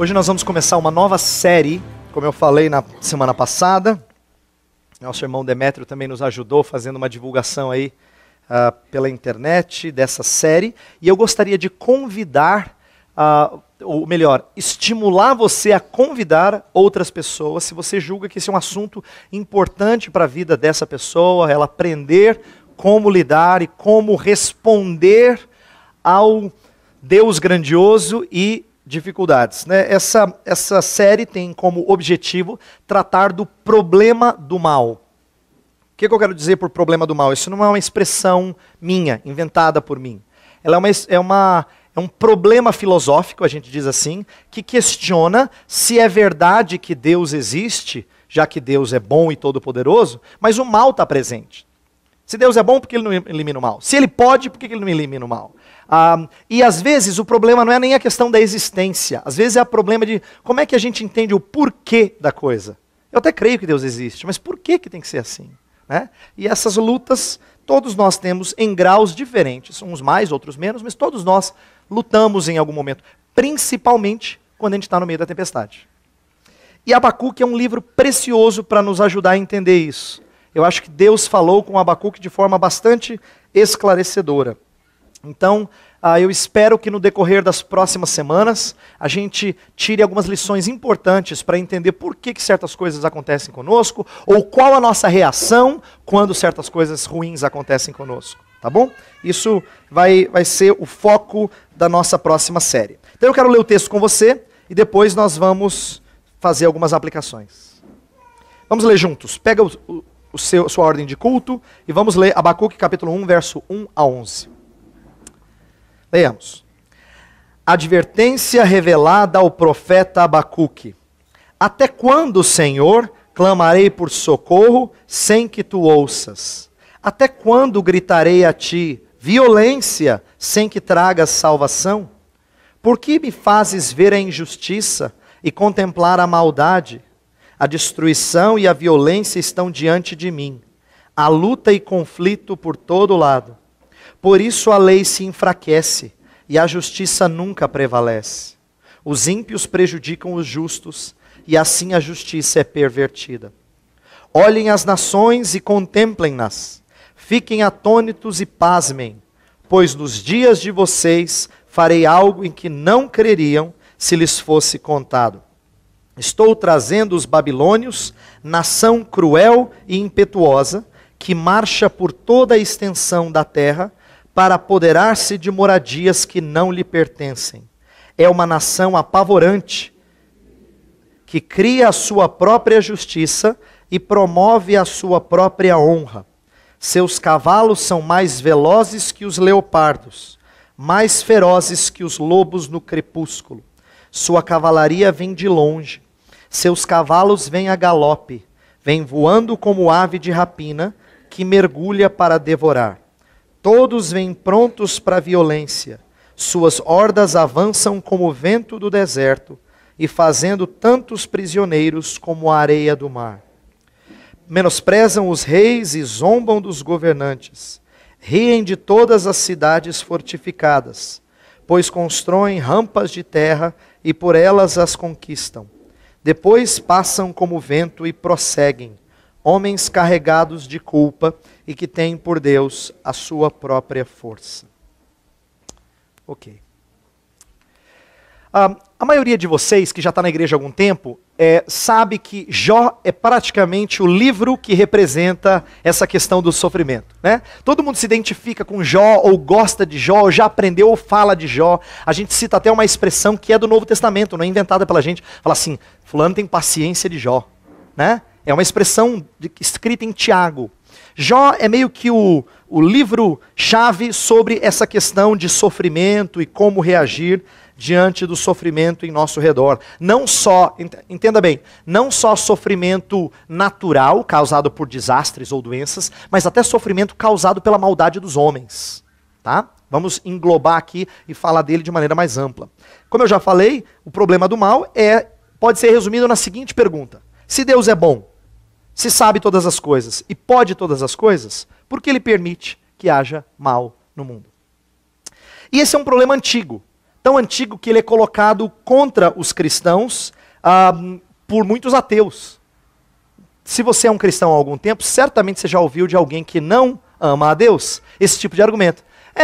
Hoje nós vamos começar uma nova série, como eu falei na semana passada. Nosso irmão Demétrio também nos ajudou fazendo uma divulgação aí pela internet dessa série. E eu gostaria de convidar, ou melhor, estimular você a convidar outras pessoas, se você julga que esse é um assunto importante para a vida dessa pessoa, ela aprender como lidar e como responder ao Deus grandioso e dificuldades, né? Essa série tem como objetivo tratar do problema do mal. O que eu quero dizer por problema do mal? Isso não é uma expressão minha, inventada por mim. Ela é um problema filosófico, a gente diz assim, que questiona se é verdade que Deus existe, já que Deus é bom e todo-poderoso, mas o mal está presente. Se Deus é bom, por que ele não elimina o mal? Se ele pode, por que ele não elimina o mal? E às vezes o problema não é nem a questão da existência. Às vezes é o problema de como é que a gente entende o porquê da coisa. Eu até creio que Deus existe, mas por que tem que ser assim? Né? E essas lutas, todos nós temos em graus diferentes. Uns mais, outros menos, mas todos nós lutamos em algum momento. Principalmente quando a gente está no meio da tempestade. E Abacuque é um livro precioso para nos ajudar a entender isso. Eu acho que Deus falou com Abacuque de forma bastante esclarecedora. Então, eu espero que no decorrer das próximas semanas, a gente tire algumas lições importantes para entender por que certas coisas acontecem conosco, ou qual a nossa reação quando certas coisas ruins acontecem conosco, tá bom? Isso vai ser o foco da nossa próxima série. Então eu quero ler o texto com você, e depois nós fazer algumas aplicações. Vamos ler juntos. Pega sua ordem de culto, e vamos ler Abacuque capítulo 1, verso 1 a 11. Leamos. Advertência revelada ao profeta Abacuque. Até quando, Senhor, clamarei por socorro sem que tu ouças? Até quando gritarei a ti violência sem que tragas salvação? Por que me fazes ver a injustiça e contemplar a maldade? A destruição e a violência estão diante de mim. Há luta e conflito por todo lado. Por isso a lei se enfraquece e a justiça nunca prevalece. Os ímpios prejudicam os justos e assim a justiça é pervertida. Olhem as nações e contemplem-nas. Fiquem atônitos e pasmem, pois nos dias de vocês farei algo em que não creriam se lhes fosse contado. Estou trazendo os babilônios, nação cruel e impetuosa, que marcha por toda a extensão da terra, para apoderar-se de moradias que não lhe pertencem. É uma nação apavorante, que cria a sua própria justiça e promove a sua própria honra. Seus cavalos são mais velozes que os leopardos, mais ferozes que os lobos no crepúsculo. Sua cavalaria vem de longe, seus cavalos vêm a galope, vêm voando como ave de rapina, que mergulha para devorar. Todos vêm prontos para a violência, suas hordas avançam como o vento do deserto, e fazendo tantos prisioneiros como a areia do mar. Menosprezam os reis e zombam dos governantes, riem de todas as cidades fortificadas, pois constroem rampas de terra e por elas as conquistam. Depois passam como vento e prosseguem, homens carregados de culpa e que têm por Deus a sua própria força. Ok. A maioria de vocês que já está na igreja há algum tempo sabe que Jó é praticamente o livro que representa essa questão do sofrimento, né? Todo mundo se identifica com Jó, ou gosta de Jó, ou já aprendeu ou fala de Jó. A gente cita até uma expressão que é do Novo Testamento, não é inventada pela gente. Fala assim, fulano tem paciência de Jó, né? É uma expressão escrita em Tiago. Jó é meio que o livro-chave sobre essa questão de sofrimento e como reagir diante do sofrimento em nosso redor. Não só, entenda bem, não só sofrimento natural, causado por desastres ou doenças, mas até sofrimento causado pela maldade dos homens. Tá? Vamos englobar aqui e falar dele de maneira mais ampla. Como eu já falei, o problema do mal pode ser resumido na seguinte pergunta. Se Deus é bom, se sabe todas as coisas e pode todas as coisas, por que ele permite que haja mal no mundo? E esse é um problema antigo. tão antigo que ele é colocado contra os cristãos por muitos ateus. Se você é um cristão há algum tempo, certamente você já ouviu de alguém que não ama a Deus esse tipo de argumento.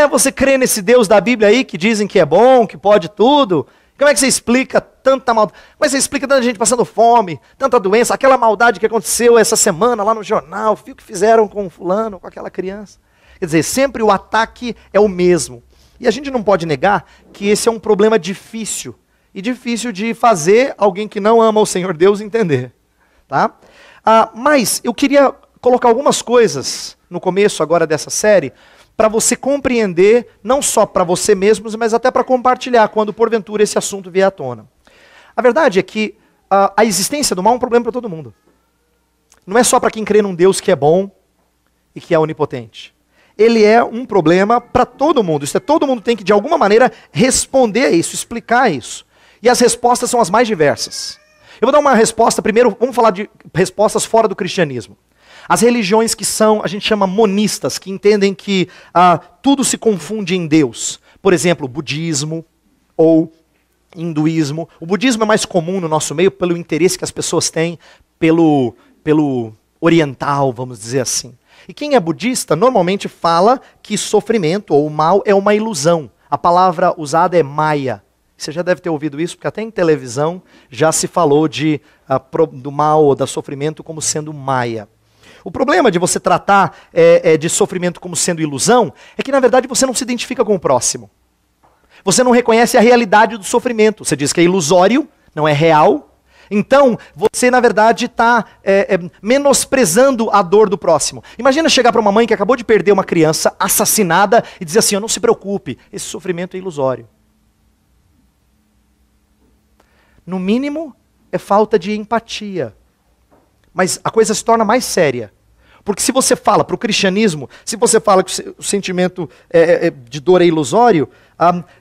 Você crê nesse Deus da Bíblia aí que dizem que é bom, que pode tudo? Como é que você explica tanta maldade? Como é que você explica tanta gente passando fome, tanta doença, aquela maldade que aconteceu essa semana lá no jornal, viu o que fizeram com fulano, com aquela criança? Quer dizer, sempre o ataque é o mesmo. E a gente não pode negar que esse é um problema difícil. E difícil de fazer alguém que não ama o Senhor Deus entender. Tá? Mas eu queria colocar algumas coisas no começo agora dessa série para você compreender, não só para você mesmos, mas até para compartilhar quando porventura esse assunto vier à tona. A verdade é que a existência do mal é um problema para todo mundo. Não é só para quem crê num Deus que é bom e que é onipotente. Ele é um problema para todo mundo. Todo mundo tem que, de alguma maneira, responder a isso, explicar isso. E as respostas são as mais diversas. Eu vou dar uma resposta, primeiro, vamos falar de respostas fora do cristianismo. As religiões que são, a gente chama monistas, que entendem que tudo se confunde em Deus. Por exemplo, budismo ou hinduísmo. O budismo é mais comum no nosso meio pelo interesse que as pessoas têm pelo oriental, vamos dizer assim. E quem é budista normalmente fala que sofrimento ou mal é uma ilusão. A palavra usada é maya. Você já deve ter ouvido isso, porque até em televisão já se falou do mal ou do sofrimento como sendo maya. O problema de você tratar de sofrimento como sendo ilusão é que, na verdade, você não se identifica com o próximo. Você não reconhece a realidade do sofrimento. Você diz que é ilusório, não é real. Então, você, na verdade, está menosprezando a dor do próximo. Imagina chegar para uma mãe que acabou de perder uma criança assassinada e dizer assim, não se preocupe, esse sofrimento é ilusório. No mínimo, é falta de empatia. Mas a coisa se torna mais séria. Porque se você fala para o cristianismo, se você fala que o sentimento de dor é ilusório,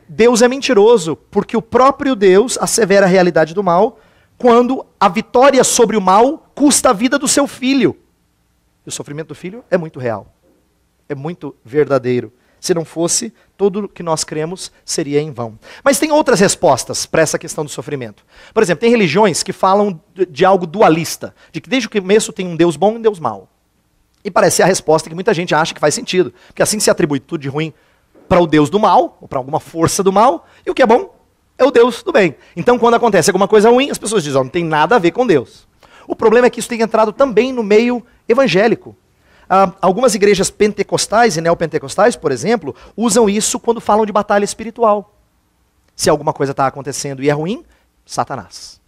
Deus é mentiroso, porque o próprio Deus assevera a realidade do mal, quando a vitória sobre o mal custa a vida do seu filho. E o sofrimento do filho é muito real, é muito verdadeiro. Se não fosse, tudo que nós cremos seria em vão. Mas tem outras respostas para essa questão do sofrimento. Por exemplo, tem religiões que falam de algo dualista, de que desde o começo tem um Deus bom e um Deus mau. E parece ser a resposta que muita gente acha que faz sentido, porque assim se atribui tudo de ruim para o Deus do mal, ou para alguma força do mal, e o que é bom é o Deus do bem. Então, quando acontece alguma coisa ruim, as pessoas dizem, não tem nada a ver com Deus. O problema é que isso tem entrado também no meio evangélico. Algumas igrejas pentecostais e neopentecostais, por exemplo, usam isso quando falam de batalha espiritual. Se alguma coisa está acontecendo e é ruim, Satanás.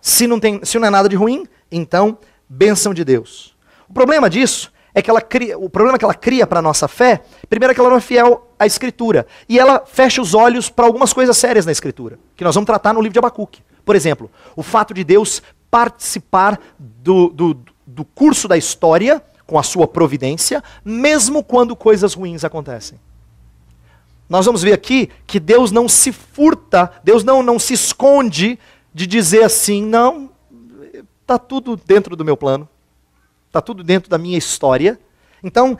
Se não é nada de ruim, então, bênção de Deus. O problema disso é que ela cria para a nossa fé, primeiro é que ela não é fiel à Escritura. E ela fecha os olhos para algumas coisas sérias na Escritura, que nós vamos tratar no livro de Abacuque. Por exemplo, o fato de Deus participar do curso da história, com a sua providência, mesmo quando coisas ruins acontecem. Nós vamos ver aqui que Deus não se furta, Deus não se esconde de dizer assim, não, está tudo dentro do meu plano, está tudo dentro da minha história. Então,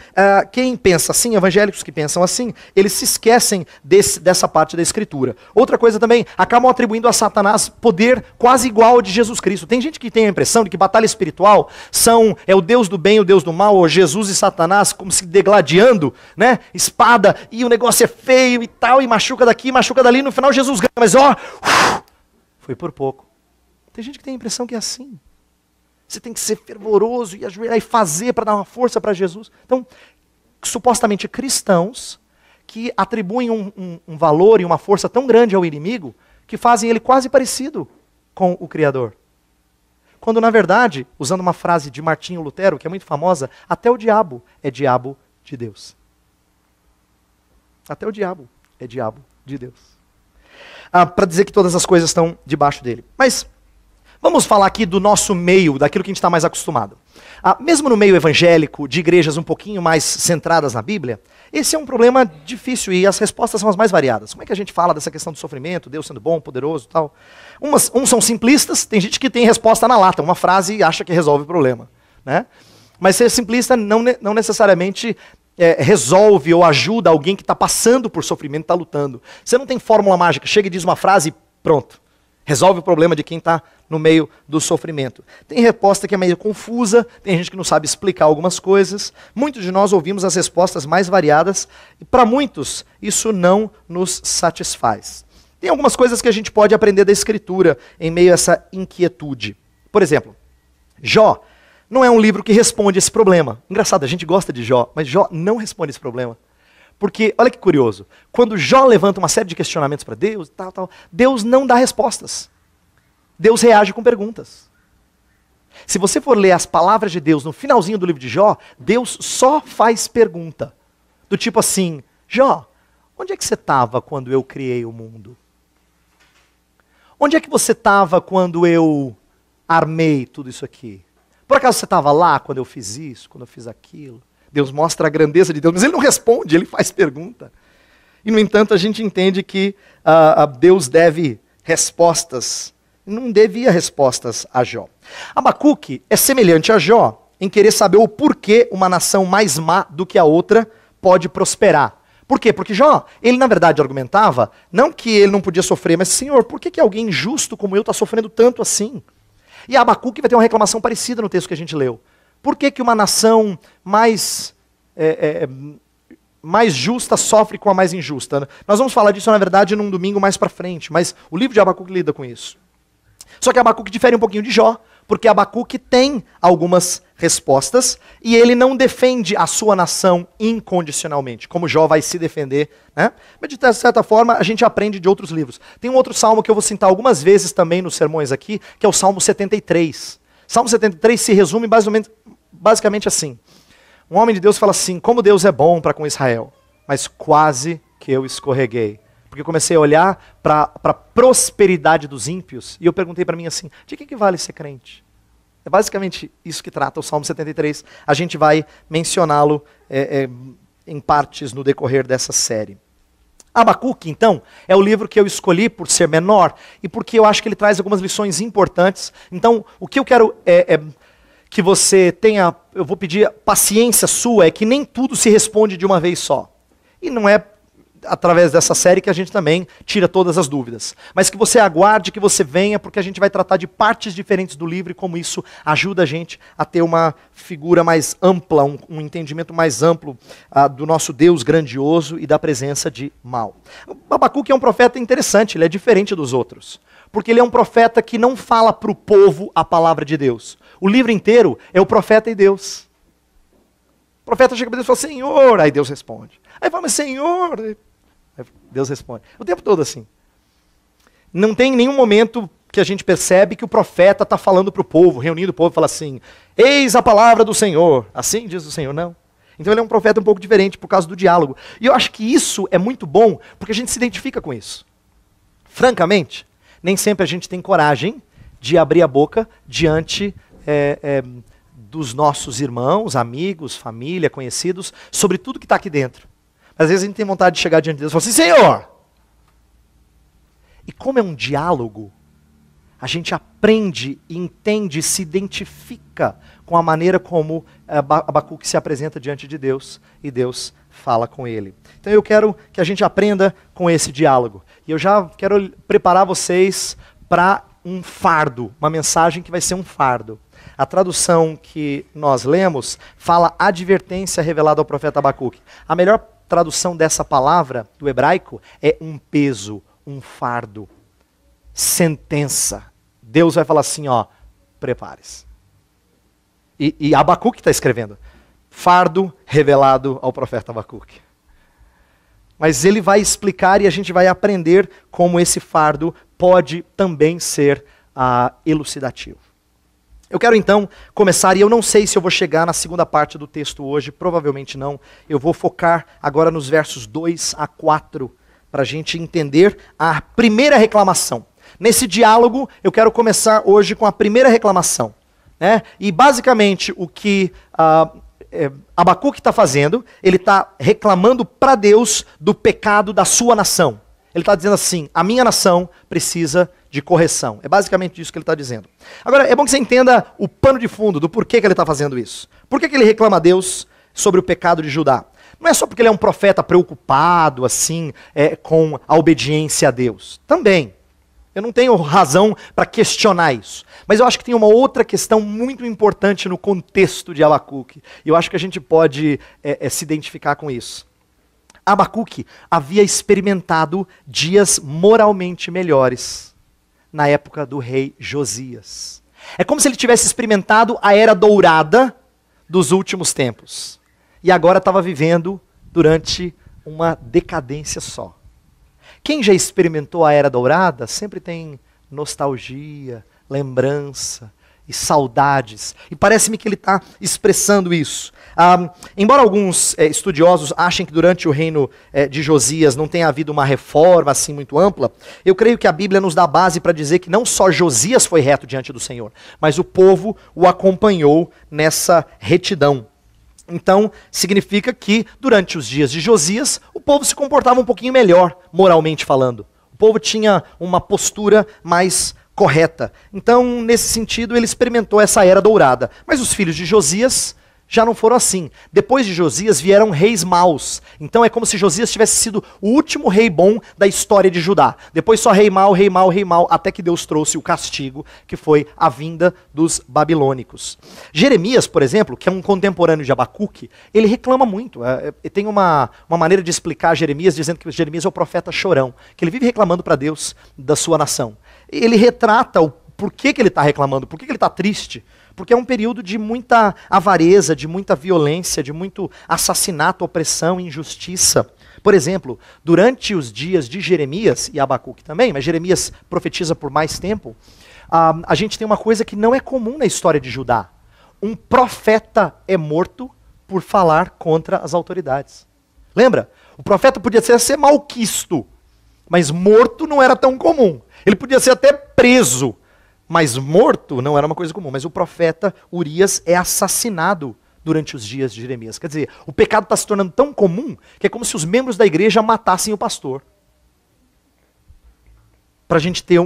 quem pensa assim, evangélicos que pensam assim, eles se esquecem dessa parte da Escritura. Outra coisa também, acabam atribuindo a Satanás poder quase igual ao de Jesus Cristo. Tem gente que tem a impressão de que batalha espiritual é o Deus do bem e o Deus do mal, ou Jesus e Satanás como se degladiando, né? Espada, e o negócio é feio e tal, e machuca daqui, machuca dali, no final Jesus ganha, mas foi por pouco. Tem gente que tem a impressão que é assim. Você tem que ser fervoroso e ajoelhar e fazer para dar uma força para Jesus. Então, supostamente cristãos que atribuem um valor e uma força tão grande ao inimigo que fazem ele quase parecido com o Criador. Quando, na verdade, usando uma frase de Martinho Lutero, que é muito famosa, até o diabo é diabo de Deus. Até o diabo é diabo de Deus. Para dizer que todas as coisas estão debaixo dele. Mas vamos falar aqui do nosso meio, daquilo que a gente está mais acostumado. Mesmo no meio evangélico, de igrejas um pouquinho mais centradas na Bíblia, esse é um problema difícil e as respostas são as mais variadas. Como é que a gente fala dessa questão do sofrimento, Deus sendo bom, poderoso e tal? Uns são simplistas, tem gente que tem resposta na lata, uma frase e acha que resolve o problema. Né? Mas ser simplista não necessariamente resolve ou ajuda alguém que está passando por sofrimento, está lutando. Você não tem fórmula mágica, chega e diz uma frase e pronto. Resolve o problema de quem está no meio do sofrimento. Tem resposta que é meio confusa, tem gente que não sabe explicar algumas coisas. Muitos de nós ouvimos as respostas mais variadas e para muitos isso não nos satisfaz. Tem algumas coisas que a gente pode aprender da Escritura em meio a essa inquietude. Por exemplo, Jó não é um livro que responde esse problema. Engraçado, a gente gosta de Jó, mas Jó não responde esse problema. Porque, olha que curioso, quando Jó levanta uma série de questionamentos para Deus, Deus não dá respostas. Deus reage com perguntas. Se você for ler as palavras de Deus no finalzinho do livro de Jó, Deus só faz pergunta. Do tipo assim, Jó, onde é que você estava quando eu criei o mundo? Onde é que você estava quando eu armei tudo isso aqui? Por acaso você estava lá quando eu fiz isso, quando eu fiz aquilo? Deus mostra a grandeza de Deus, mas ele não responde, ele faz pergunta. E, no entanto, a gente entende que Deus deve respostas, não devia respostas a Jó. Abacuque é semelhante a Jó em querer saber o porquê uma nação mais má do que a outra pode prosperar. Por quê? Porque Jó, ele na verdade argumentava, não que ele não podia sofrer, mas Senhor, por que alguém injusto como eu está sofrendo tanto assim? E Abacuque vai ter uma reclamação parecida no texto que a gente leu. Por que uma nação mais justa sofre com a mais injusta? Nós vamos falar disso, na verdade, num domingo mais para frente, mas o livro de Abacuque lida com isso. Só que Abacuque difere um pouquinho de Jó, porque Abacuque tem algumas respostas e ele não defende a sua nação incondicionalmente, como Jó vai se defender, né? Mas de certa forma a gente aprende de outros livros. Tem um outro salmo que eu vou citar algumas vezes também nos sermões aqui, que é o Salmo 73. Salmo 73 se resume basicamente assim. Um homem de Deus fala assim, como Deus é bom para com Israel, mas quase que eu escorreguei. Porque eu comecei a olhar para a prosperidade dos ímpios e eu perguntei para mim assim, de que vale ser crente? É basicamente isso que trata o Salmo 73. A gente vai mencioná-lo em partes no decorrer dessa série. Abacuque, então, é o livro que eu escolhi por ser menor e porque eu acho que ele traz algumas lições importantes. Então, o que eu quero que você tenha, eu vou pedir paciência sua, é que nem tudo se responde de uma vez só. E não é através dessa série que a gente também tira todas as dúvidas. Mas que você aguarde, que você venha, porque a gente vai tratar de partes diferentes do livro e como isso ajuda a gente a ter uma figura mais ampla, um entendimento mais amplo do nosso Deus grandioso e da presença de mal. Abacuque é um profeta interessante, ele é diferente dos outros. Porque ele é um profeta que não fala para o povo a palavra de Deus. O livro inteiro é o profeta e Deus. O profeta chega para Deus e fala, Senhor, aí Deus responde. Aí fala, mas Senhor, aí Deus responde. O tempo todo assim. Não tem nenhum momento que a gente percebe que o profeta está falando para o povo, reunindo o povo e fala assim, eis a palavra do Senhor. Assim diz o Senhor, não. Então ele é um profeta um pouco diferente por causa do diálogo. E eu acho que isso é muito bom, porque a gente se identifica com isso. Francamente, nem sempre a gente tem coragem de abrir a boca diante dos nossos irmãos, amigos, família, conhecidos, sobre tudo que está aqui dentro. Às vezes a gente tem vontade de chegar diante de Deus e falar assim, Senhor! E como é um diálogo, a gente aprende, entende, se identifica com a maneira como Abacuque se apresenta diante de Deus e Deus fala com ele. Então eu quero que a gente aprenda com esse diálogo. E eu já quero preparar vocês para um fardo, uma mensagem que vai ser um fardo. A tradução que nós lemos fala advertência revelada ao profeta Abacuque. A melhor tradução dessa palavra, do hebraico, é um peso, um fardo, sentença. Deus vai falar assim, ó, prepare-se. E Abacuque está escrevendo, fardo revelado ao profeta Abacuque. Mas ele vai explicar e a gente vai aprender como esse fardo pode também ser elucidativo. Eu quero então começar, e eu não sei se eu vou chegar na segunda parte do texto hoje, provavelmente não. Eu vou focar agora nos versos 2 a 4, para a gente entender a primeira reclamação. Nesse diálogo, eu quero começar hoje com a primeira reclamação. Né? E basicamente o que Abacuque está fazendo, ele está reclamando para Deus do pecado da sua nação. Ele está dizendo assim, a minha nação precisa de correção. É basicamente isso que ele está dizendo. Agora, é bom que você entenda o pano de fundo do porquê que ele está fazendo isso. Por que ele reclama a Deus sobre o pecado de Judá? Não é só porque ele é um profeta preocupado, assim, com a obediência a Deus. Também. Eu não tenho razão para questionar isso. Mas eu acho que tem uma outra questão muito importante no contexto de Abacuque. E eu acho que a gente pode se identificar com isso. Abacuque havia experimentado dias moralmente melhores na época do rei Josias. É como se ele tivesse experimentado a era dourada dos últimos tempos. E agora estava vivendo durante uma decadência só. Quem já experimentou a Era Dourada sempre tem nostalgia, lembrança e saudades. E parece-me que ele está expressando isso. Embora alguns estudiosos achem que durante o reino de Josias não tenha havido uma reforma assim muito ampla, eu creio que a Bíblia nos dá base para dizer que não só Josias foi reto diante do Senhor, mas o povo o acompanhou nessa retidão. Então, significa que, durante os dias de Josias, o povo se comportava um pouquinho melhor, moralmente falando. O povo tinha uma postura mais correta. Então, nesse sentido, ele experimentou essa era dourada. Mas os filhos de Josias já não foram assim. Depois de Josias vieram reis maus. Então é como se Josias tivesse sido o último rei bom da história de Judá. Depois só rei mau, rei mau, rei mau, até que Deus trouxe o castigo, que foi a vinda dos babilônicos. Jeremias, por exemplo, que é um contemporâneo de Abacuque, ele reclama muito. Tem uma maneira de explicar Jeremias, dizendo que Jeremias é o profeta chorão, que ele vive reclamando para Deus da sua nação. Ele retrata o porquê que ele está reclamando, por que ele está triste. Porque é um período de muita avareza, de muita violência, de muito assassinato, opressão, injustiça. Por exemplo, durante os dias de Jeremias, e Abacuque também, mas Jeremias profetiza por mais tempo, a gente tem uma coisa que não é comum na história de Judá. Um profeta é morto por falar contra as autoridades. Lembra? O profeta podia ser malquisto, mas morto não era tão comum. Ele podia ser até preso, mas morto não era uma coisa comum. Mas o profeta Urias é assassinado durante os dias de Jeremias. Quer dizer, o pecado está se tornando tão comum que é como se os membros da igreja matassem o pastor. Para a gente ter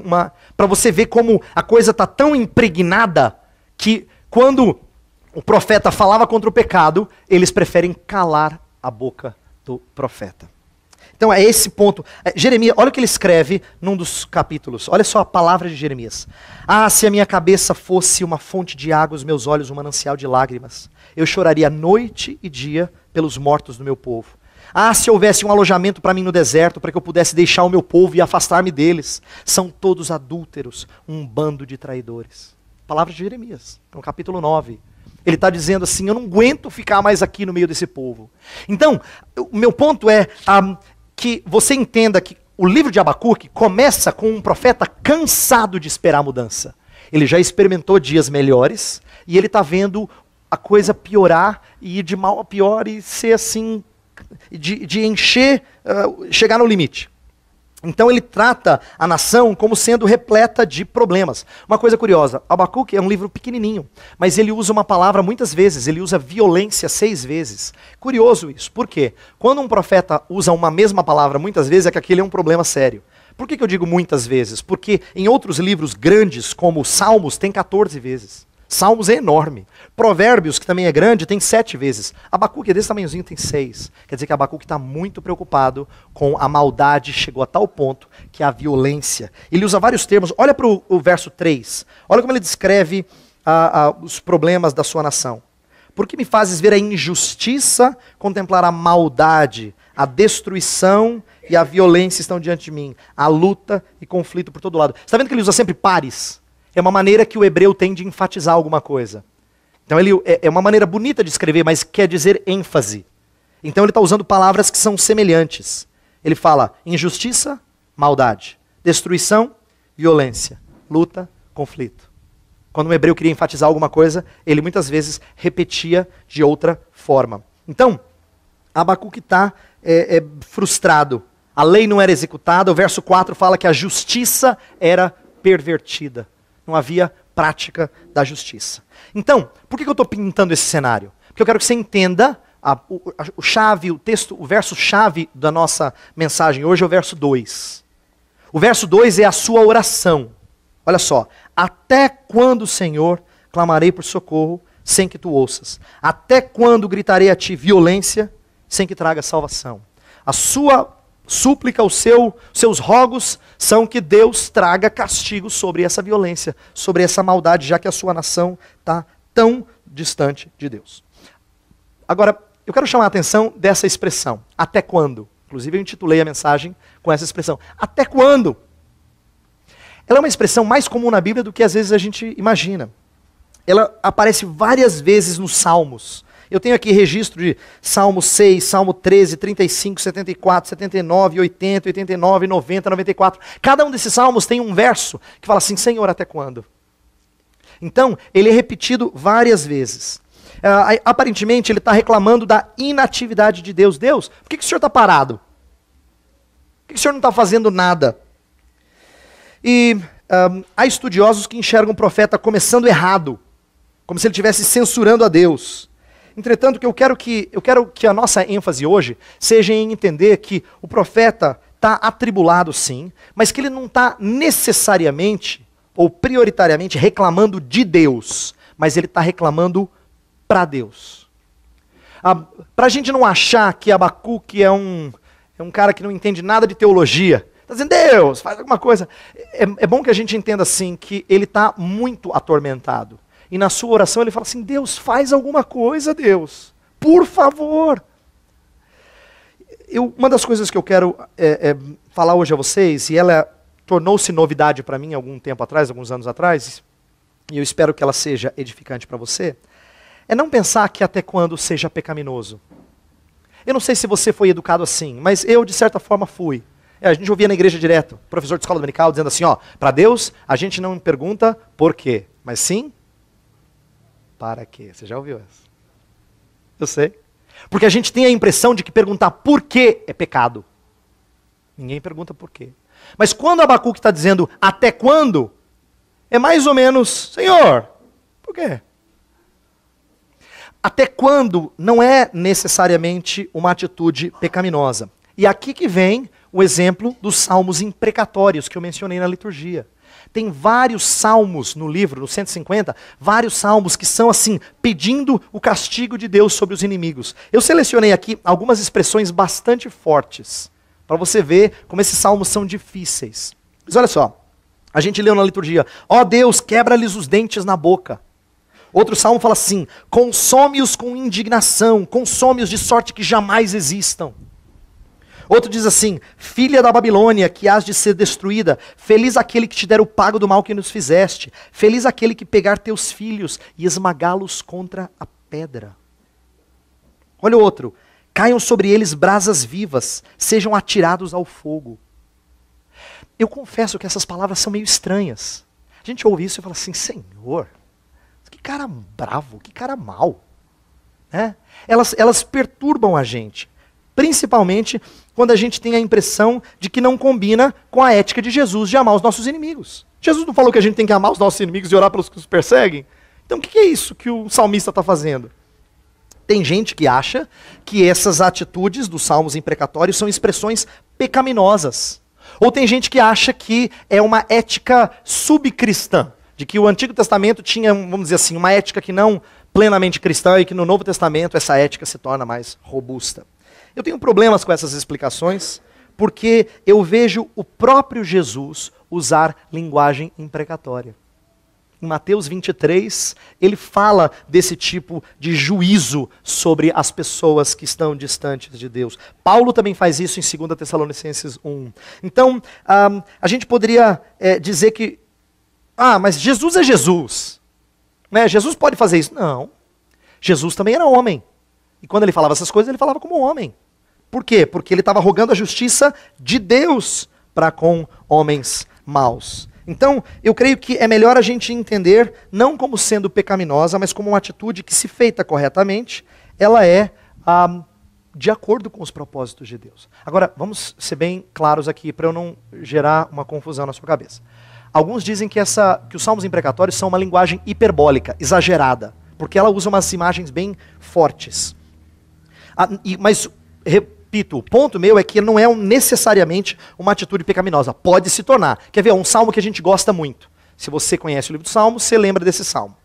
para você ver como a coisa está tão impregnada que quando o profeta falava contra o pecado, eles preferem calar a boca do profeta. Então é esse ponto. Jeremias, olha o que ele escreve num dos capítulos. Olha só a palavra de Jeremias. Ah, se a minha cabeça fosse uma fonte de água, os meus olhos um manancial de lágrimas. Eu choraria noite e dia pelos mortos do meu povo. Ah, se houvesse um alojamento para mim no deserto, para que eu pudesse deixar o meu povo e afastar-me deles. São todos adúlteros, um bando de traidores. Palavra de Jeremias, no capítulo 9. Ele está dizendo assim, eu não aguento ficar mais aqui no meio desse povo. Então, o meu ponto é que você entenda que o livro de Abacuque começa com um profeta cansado de esperar a mudança. Ele já experimentou dias melhores e ele está vendo a coisa piorar e ir de mal a pior e ser assim, de encher, chegar no limite. Então ele trata a nação como sendo repleta de problemas. Uma coisa curiosa, Abacuque é um livro pequenininho, mas ele usa uma palavra muitas vezes, ele usa violência 6 vezes. Curioso isso, por quê? Quando um profeta usa uma mesma palavra muitas vezes é que aquele é um problema sério. Por que eu digo muitas vezes? Porque em outros livros grandes, como Salmos, tem 14 vezes. Salmos é enorme. Provérbios, que também é grande, tem 7 vezes. Abacuque é desse tamanhozinho, tem 6. Quer dizer que Abacuque está muito preocupado com a maldade, chegou a tal ponto que a violência. Ele usa vários termos. Olha para o verso 3. Olha como ele descreve os problemas da sua nação. Por que me fazes ver a injustiça, contemplar a maldade, a destruição e a violência estão diante de mim, a luta e conflito por todo lado. Você está vendo que ele usa sempre pares? É uma maneira que o hebreu tem de enfatizar alguma coisa. Então ele é uma maneira bonita de escrever, mas quer dizer ênfase. Então ele está usando palavras que são semelhantes. Ele fala injustiça, maldade, destruição, violência, luta, conflito. Quando um hebreu queria enfatizar alguma coisa, ele muitas vezes repetia de outra forma. Então, Abacuque está frustrado. A lei não era executada. O verso 4 fala que a justiça era pervertida. Não havia prática da justiça. Então, por que eu estou pintando esse cenário? Porque eu quero que você entenda o verso-chave da nossa mensagem hoje é o verso 2. O verso 2 é a sua oração. Olha só. Até quando, Senhor, clamarei por socorro sem que tu ouças? Até quando gritarei a ti violência sem que traga salvação. A sua súplica, seus rogos são que Deus traga castigo sobre essa violência, sobre essa maldade, já que a sua nação está tão distante de Deus. Agora, eu quero chamar a atenção dessa expressão, até quando? Inclusive eu intitulei a mensagem com essa expressão, até quando? Ela é uma expressão mais comum na Bíblia do que às vezes a gente imagina. Ela aparece várias vezes nos Salmos. Eu tenho aqui registro de Salmo 6, Salmo 13, 35, 74, 79, 80, 89, 90, 94. Cada um desses salmos tem um verso que fala assim, Senhor, até quando? Então, ele é repetido várias vezes. Aparentemente, ele está reclamando da inatividade de Deus. Deus, por que o Senhor está parado? Por que o Senhor não está fazendo nada? E há estudiosos que enxergam o profeta começando errado, como se ele estivesse censurando a Deus. Entretanto, eu quero que a nossa ênfase hoje seja em entender que o profeta está atribulado sim, mas que ele não está necessariamente ou prioritariamente reclamando de Deus, mas ele está reclamando para Deus. Para a gente não achar que Abacuque é um cara que não entende nada de teologia, está dizendo, Deus, faz alguma coisa. É bom que a gente entenda assim, que ele está muito atormentado. E na sua oração ele fala assim, Deus, faz alguma coisa, Deus, por favor. Uma das coisas que eu quero falar hoje a vocês, e ela tornou-se novidade para mim algum tempo atrás, alguns anos atrás, e eu espero que ela seja edificante para você, é não pensar que até quando seja pecaminoso. Eu não sei se você foi educado assim, mas eu de certa forma fui. A gente ouvia na igreja direto, professor de escola dominical dizendo assim, para Deus a gente não pergunta por quê, mas sim, para quê? Você já ouviu essa? Eu sei. Porque a gente tem a impressão de que perguntar por quê é pecado. Ninguém pergunta por quê. Mas quando Abacuque está dizendo até quando, é mais ou menos, Senhor, por quê? Até quando não é necessariamente uma atitude pecaminosa. E aqui que vem o exemplo dos salmos imprecatórios que eu mencionei na liturgia. Tem vários salmos no livro, no 150, vários salmos que são assim, pedindo o castigo de Deus sobre os inimigos. Eu selecionei aqui algumas expressões bastante fortes, para você ver como esses salmos são difíceis. Mas olha só, a gente leu na liturgia, ó Deus, quebra-lhes os dentes na boca. Outro salmo fala assim, consome-os com indignação, consome-os de sorte que jamais existam. Outro diz assim, filha da Babilônia, que hás de ser destruída, feliz aquele que te der o pago do mal que nos fizeste, feliz aquele que pegar teus filhos e esmagá-los contra a pedra. Olha o outro, caiam sobre eles brasas vivas, sejam atirados ao fogo. Eu confesso que essas palavras são meio estranhas. A gente ouve isso e fala assim, Senhor, que cara bravo, que cara mau. Né? Elas perturbam a gente. Principalmente quando a gente tem a impressão de que não combina com a ética de Jesus de amar os nossos inimigos. Jesus não falou que a gente tem que amar os nossos inimigos e orar pelos que os perseguem? Então o que é isso que o salmista está fazendo? Tem gente que acha que essas atitudes dos salmos imprecatórios são expressões pecaminosas. Ou tem gente que acha que é uma ética subcristã, de que o Antigo Testamento tinha, vamos dizer assim, uma ética que não plenamente cristã e que no Novo Testamento essa ética se torna mais robusta. Eu tenho problemas com essas explicações, porque eu vejo o próprio Jesus usar linguagem imprecatória. Em Mateus 23, ele fala desse tipo de juízo sobre as pessoas que estão distantes de Deus. Paulo também faz isso em 2 Tessalonicenses 1. Então, a gente poderia dizer que, mas Jesus é Jesus. Né? Jesus pode fazer isso. Não. Jesus também era homem. E quando ele falava essas coisas, ele falava como homem. Por quê? Porque ele estava rogando a justiça de Deus para com homens maus. Então, eu creio que é melhor a gente entender, não como sendo pecaminosa, mas como uma atitude que, se feita corretamente, ela é de acordo com os propósitos de Deus. Agora, vamos ser bem claros aqui, para eu não gerar uma confusão na sua cabeça. Alguns dizem que os salmos imprecatórios são uma linguagem hiperbólica, exagerada, porque ela usa umas imagens bem fortes. Mas, repito, o ponto meu é que não é necessariamente uma atitude pecaminosa. Pode se tornar. Quer ver? Um salmo que a gente gosta muito. Se você conhece o livro do Salmos, você lembra desse salmo.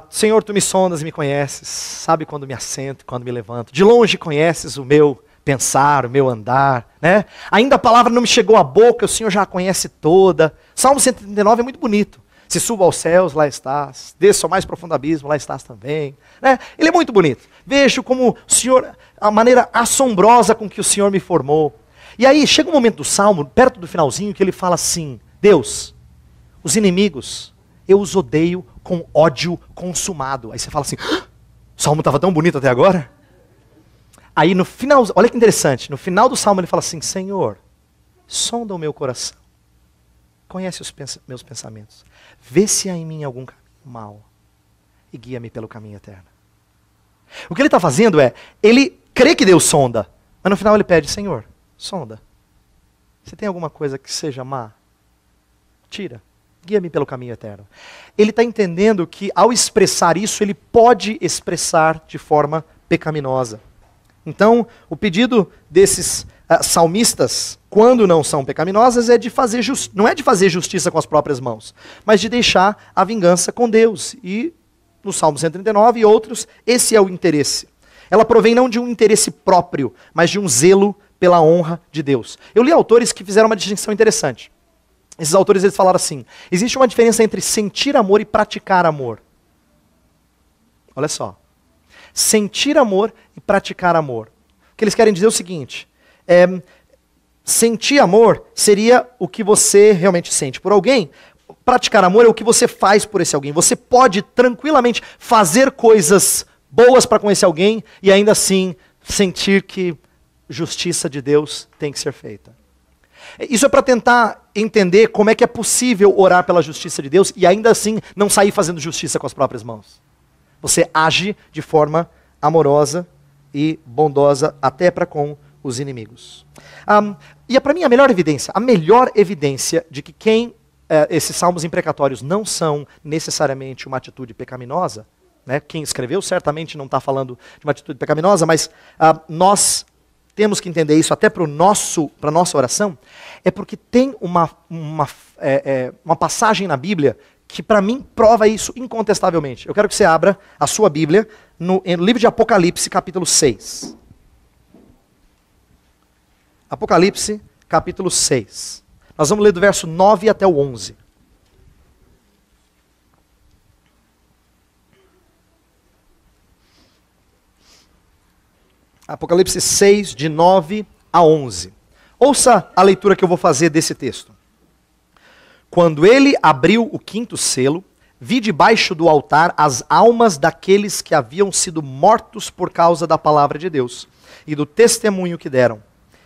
Senhor, tu me sondas e me conheces, sabe quando me assento, quando me levanto. De longe conheces o meu pensar, o meu andar, né? Ainda a palavra não me chegou à boca, o Senhor já a conhece toda. Salmo 139 é muito bonito. Se subo aos céus, lá estás. Desço ao mais profundo abismo, lá estás também. Né? Ele é muito bonito. Vejo como o Senhor, a maneira assombrosa com que o Senhor me formou. E aí chega um momento do Salmo, perto do finalzinho, que ele fala assim: Deus, os inimigos, eu os odeio com ódio consumado. Aí você fala assim: o Salmo estava tão bonito até agora? Aí no final, olha que interessante, no final do Salmo ele fala assim: Senhor, sonda o meu coração. Conhece os meus pensamentos. Vê se há em mim algum caminho mau e guia-me pelo caminho eterno. O que ele está fazendo é, ele crê que Deus sonda, mas no final ele pede: Senhor, sonda. Você tem alguma coisa que seja má? Tira. Guia-me pelo caminho eterno. Ele está entendendo que ao expressar isso, ele pode expressar de forma pecaminosa. Então, o pedido desses salmistas, quando não são pecaminosas, é de fazer não é de fazer justiça com as próprias mãos, mas de deixar a vingança com Deus. E no Salmo 139 e outros, esse é o interesse. Ela provém não de um interesse próprio, mas de um zelo pela honra de Deus. Eu li autores que fizeram uma distinção interessante. Esses autores eles falaram assim: existe uma diferença entre sentir amor e praticar amor. Olha só. Sentir amor e praticar amor. O que eles querem dizer é o seguinte: sentir amor seria o que você realmente sente por alguém. Praticar amor é o que você faz por esse alguém. Você pode tranquilamente fazer coisas boas para com esse alguém e ainda assim sentir que justiça de Deus tem que ser feita. Isso é para tentar entender como é que é possível orar pela justiça de Deus e ainda assim não sair fazendo justiça com as próprias mãos. Você age de forma amorosa e bondosa até para com os inimigos. E para mim a melhor evidência de que esses salmos imprecatórios não são necessariamente uma atitude pecaminosa, né? Quem escreveu certamente não está falando de uma atitude pecaminosa, mas nós temos que entender isso até para a nossa oração, é porque tem uma passagem na Bíblia que para mim prova isso incontestavelmente. Eu quero que você abra a sua Bíblia no livro de Apocalipse, capítulo 6. Apocalipse, capítulo 6. Nós vamos ler do verso 9 até o 11. Apocalipse 6, de 9 a 11. Ouça a leitura que eu vou fazer desse texto. Quando ele abriu o quinto selo, vi debaixo do altar as almas daqueles que haviam sido mortos por causa da palavra de Deus e do testemunho que deram.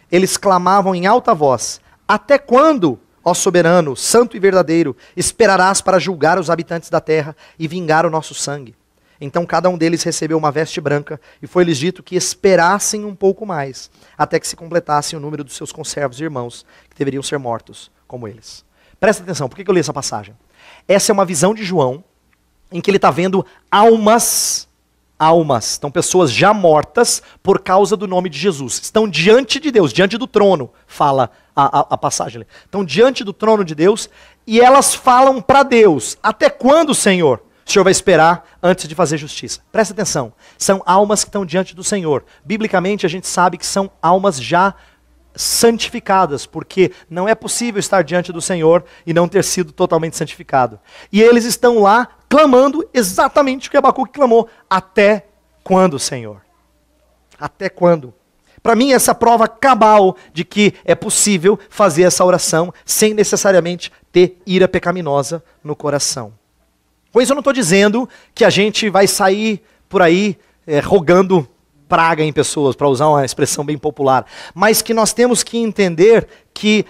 Eles clamavam em alta voz: até quando, ó soberano, santo e verdadeiro, esperarás para julgar os habitantes da terra e vingar o nosso sangue? Então cada um deles recebeu uma veste branca, e foi-lhes dito que esperassem um pouco mais, até que se completasse o número dos seus conservos e irmãos, que deveriam ser mortos como eles. Presta atenção, por que eu li essa passagem? Essa é uma visão de João, em que ele está vendo almas, então pessoas já mortas por causa do nome de Jesus. Estão diante de Deus, diante do trono, fala a passagem ali. Estão diante do trono de Deus, e elas falam para Deus: até quando, Senhor? O Senhor vai esperar antes de fazer justiça. Presta atenção, são almas que estão diante do Senhor. Biblicamente a gente sabe que são almas já santificadas, porque não é possível estar diante do Senhor e não ter sido totalmente santificado. E eles estão lá clamando exatamente o que Abacuque clamou: até quando, Senhor? Até quando? Para mim essa é a prova cabal de que é possível fazer essa oração sem necessariamente ter ira pecaminosa no coração. Com isso eu não estou dizendo que a gente vai sair por aí rogando praga em pessoas, para usar uma expressão bem popular, mas que nós temos que entender que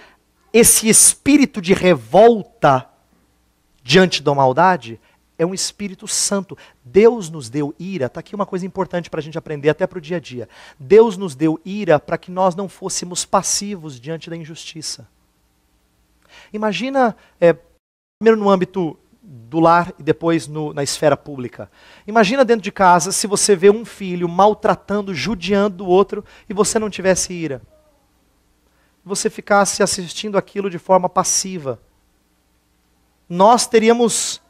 esse espírito de revolta diante da maldade é um espírito santo. Deus nos deu ira, está aqui uma coisa importante para a gente aprender até para o dia a dia. Deus nos deu ira para que nós não fôssemos passivos diante da injustiça. Imagina, primeiro no âmbito do lar e depois na esfera pública. Imagina dentro de casa se você vê um filho maltratando, judiando do outro e você não tivesse ira. Você ficasse assistindo aquilo de forma passiva. Nós teríamos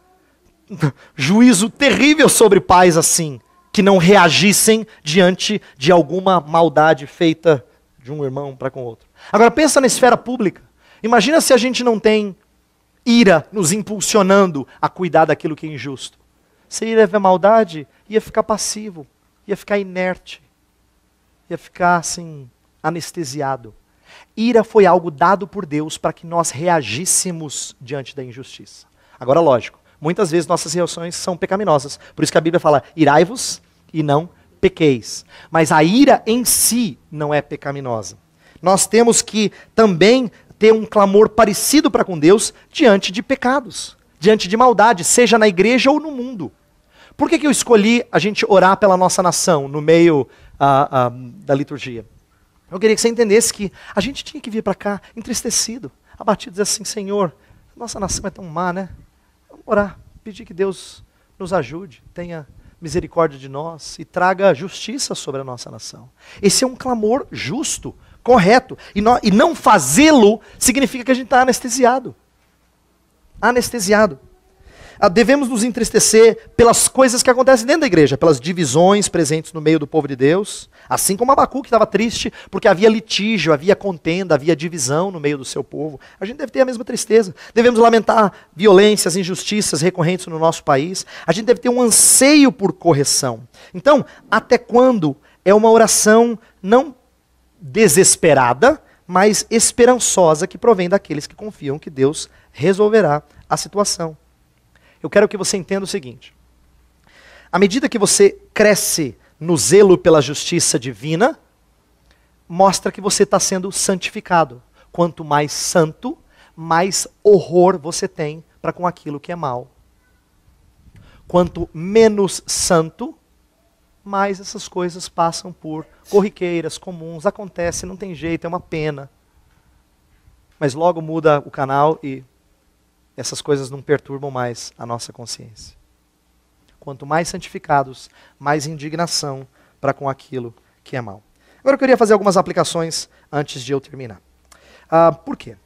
juízo terrível sobre pais assim, que não reagissem diante de alguma maldade feita de um irmão para com o outro. Agora pensa na esfera pública. Imagina se a gente não tem ira nos impulsionando a cuidar daquilo que é injusto. Se ia ver maldade, ia ficar passivo, ia ficar inerte, ia ficar assim, anestesiado. Ira foi algo dado por Deus para que nós reagíssemos diante da injustiça. Agora, lógico, muitas vezes nossas reações são pecaminosas. Por isso que a Bíblia fala, irai-vos e não pequeis. Mas a ira em si não é pecaminosa. Nós temos que também ter um clamor parecido para com Deus diante de pecados, diante de maldade, seja na igreja ou no mundo. Por que eu escolhi a gente orar pela nossa nação no meio da liturgia? Eu queria que você entendesse que a gente tinha que vir para cá entristecido, abatido, dizer assim, Senhor, nossa nação é tão má, né? Vamos orar, pedir que Deus nos ajude, tenha misericórdia de nós e traga justiça sobre a nossa nação. Esse é um clamor justo, correto. E não fazê-lo significa que a gente está anestesiado. Anestesiado. Devemos nos entristecer pelas coisas que acontecem dentro da igreja, pelas divisões presentes no meio do povo de Deus, assim como Abacuque estava triste porque havia litígio, havia contenda, havia divisão no meio do seu povo. A gente deve ter a mesma tristeza. Devemos lamentar violências, injustiças recorrentes no nosso país. A gente deve ter um anseio por correção. Então, até quando é uma oração não desesperada, mas esperançosa, que provém daqueles que confiam que Deus resolverá a situação. Eu quero que você entenda o seguinte: à medida que você cresce no zelo pela justiça divina, mostra que você está sendo santificado. Quanto mais santo, mais horror você tem para com aquilo que é mal. Quanto menos santo, mais essas coisas passam por corriqueiras, comuns, acontece, não tem jeito, é uma pena. Mas logo muda o canal e essas coisas não perturbam mais a nossa consciência. Quanto mais santificados, mais indignação para com aquilo que é mal. Agora eu queria fazer algumas aplicações antes de eu terminar. Por quê?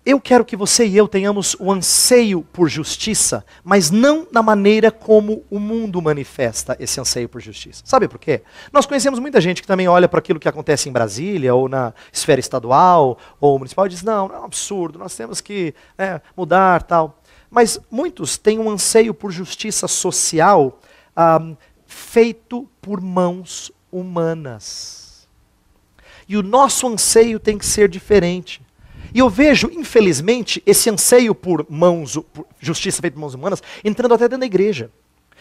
Eu quero que você e eu tenhamos o anseio por justiça, mas não da maneira como o mundo manifesta esse anseio por justiça. Sabe por quê? Nós conhecemos muita gente que também olha para aquilo que acontece em Brasília, ou na esfera estadual, ou municipal, e diz, não é um absurdo, nós temos que mudar, tal. Mas muitos têm um anseio por justiça social feito por mãos humanas. E o nosso anseio tem que ser diferente. E eu vejo, infelizmente, esse anseio por justiça feita por mãos humanas entrando até dentro da igreja.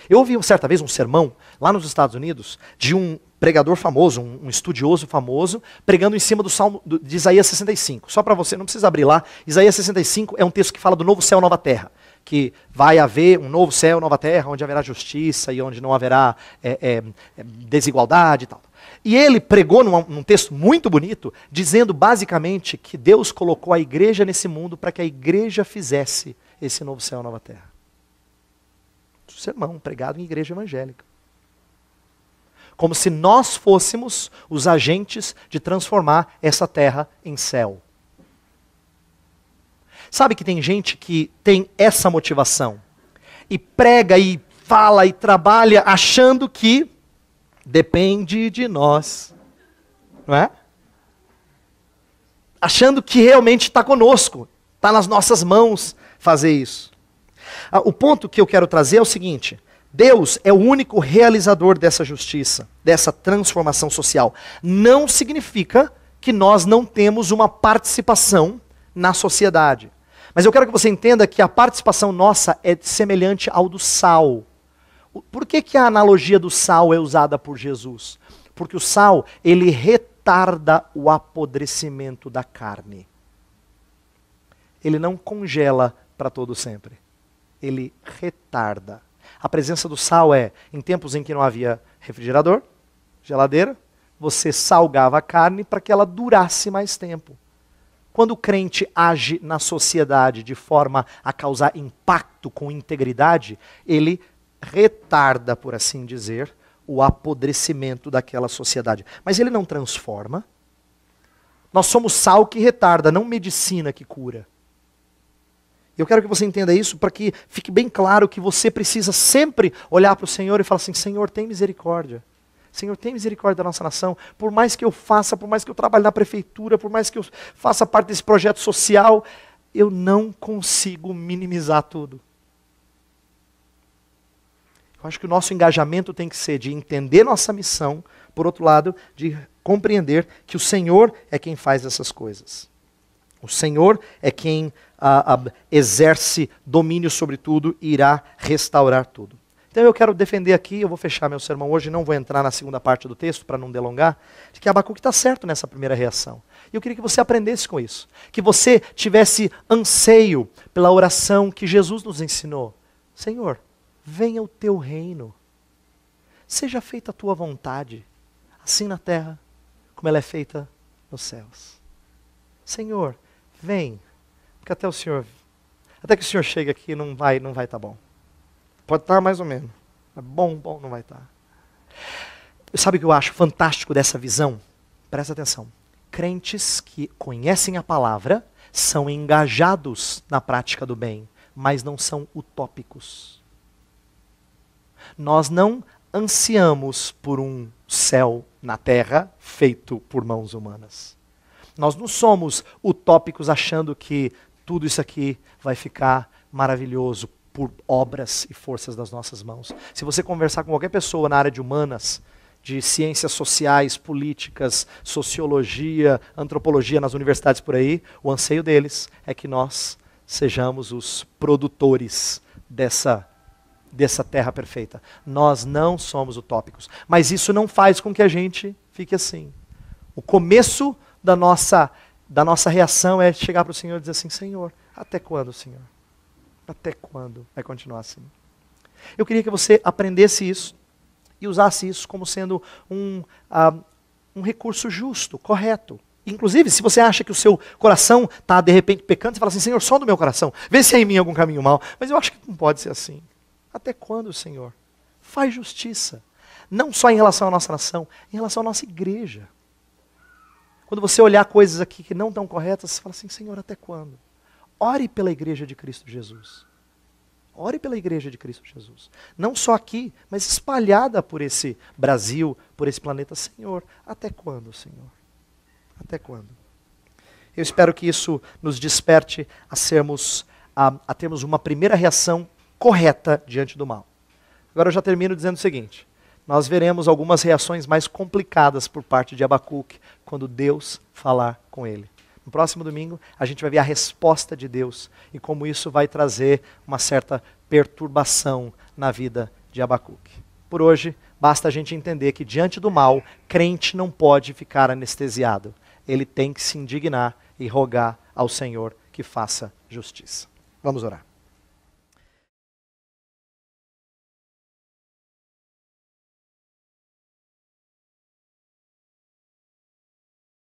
Eu ouvi certa vez um sermão, lá nos Estados Unidos, de um pregador famoso, um estudioso famoso, pregando em cima do Salmo de Isaías 65. Só para você, não precisa abrir lá. Isaías 65 é um texto que fala do novo céu e nova terra. Que vai haver um novo céu e nova terra, onde haverá justiça e onde não haverá desigualdade e tal. E ele pregou num texto muito bonito, dizendo basicamente que Deus colocou a igreja nesse mundo para que a igreja fizesse esse novo céu e nova terra. Um sermão pregado em igreja evangélica. Como se nós fôssemos os agentes de transformar essa terra em céu. Sabe que tem gente que tem essa motivação e prega e fala e trabalha achando que depende de nós, não é? Achando que realmente está conosco, está nas nossas mãos fazer isso. O ponto que eu quero trazer é o seguinte: Deus é o único realizador dessa justiça, dessa transformação social. Não significa que nós não temos uma participação na sociedade. Mas eu quero que você entenda que a participação nossa é semelhante ao do sal. Por que a analogia do sal é usada por Jesus? Porque o sal, ele retarda o apodrecimento da carne. Ele não congela para todo sempre. Ele retarda. A presença do sal em tempos em que não havia refrigerador, geladeira, você salgava a carne para que ela durasse mais tempo. Quando o crente age na sociedade de forma a causar impacto com integridade, ele retarda, por assim dizer, o apodrecimento daquela sociedade. Mas ele não transforma. Nós somos sal que retarda, não medicina que cura. Eu quero que você entenda isso para que fique bem claro que você precisa sempre olhar para o Senhor e falar assim, Senhor, tem misericórdia. Senhor, tem misericórdia da nossa nação. Por mais que eu faça, por mais que eu trabalhe na prefeitura, por mais que eu faça parte desse projeto social, eu não consigo minimizar tudo. Eu acho que o nosso engajamento tem que ser de entender nossa missão, por outro lado, de compreender que o Senhor é quem faz essas coisas. O Senhor é quem exerce domínio sobre tudo e irá restaurar tudo. Então eu quero defender aqui, eu vou fechar meu sermão hoje, não vou entrar na segunda parte do texto para não delongar, de que Abacuque está certo nessa primeira reação. E eu queria que você aprendesse com isso. Que você tivesse anseio pela oração que Jesus nos ensinou. Senhor, venha o teu reino. Seja feita a tua vontade, assim na terra como ela é feita nos céus. Senhor, vem, porque até que o Senhor chegue aqui não vai estar bom. Pode estar mais ou menos. Mas bom não vai estar. Sabe o que eu acho fantástico dessa visão? Presta atenção. Crentes que conhecem a palavra são engajados na prática do bem, mas não são utópicos. Nós não ansiamos por um céu na terra feito por mãos humanas. Nós não somos utópicos achando que tudo isso aqui vai ficar maravilhoso por obras e forças das nossas mãos. Se você conversar com qualquer pessoa na área de humanas, de ciências sociais, políticas, sociologia, antropologia nas universidades por aí, o anseio deles é que nós sejamos os produtores dessa terra perfeita. Nós não somos utópicos. Mas isso não faz com que a gente fique assim. O começo da nossa reação é chegar para o Senhor e dizer assim, Senhor, até quando, Senhor? Até quando vai continuar assim? Eu queria que você aprendesse isso e usasse isso como sendo um recurso justo, correto. Inclusive, se você acha que o seu coração está de repente pecando, você fala assim, Senhor, sonda o meu coração, vê se há em mim algum caminho mau. Mas eu acho que não pode ser assim. Até quando, Senhor? Faz justiça. Não só em relação à nossa nação, em relação à nossa igreja. Quando você olhar coisas aqui que não estão corretas, você fala assim, Senhor, até quando? Ore pela igreja de Cristo Jesus. Ore pela igreja de Cristo Jesus. Não só aqui, mas espalhada por esse Brasil, por esse planeta. Senhor, até quando, Senhor? Até quando? Eu espero que isso nos desperte a termos uma primeira reação correta diante do mal. Agora eu já termino dizendo o seguinte. Nós veremos algumas reações mais complicadas por parte de Abacuque quando Deus falar com ele. No próximo domingo, a gente vai ver a resposta de Deus e como isso vai trazer uma certa perturbação na vida de Abacuque. Por hoje, basta a gente entender que diante do mal, crente não pode ficar anestesiado. Ele tem que se indignar e rogar ao Senhor que faça justiça. Vamos orar.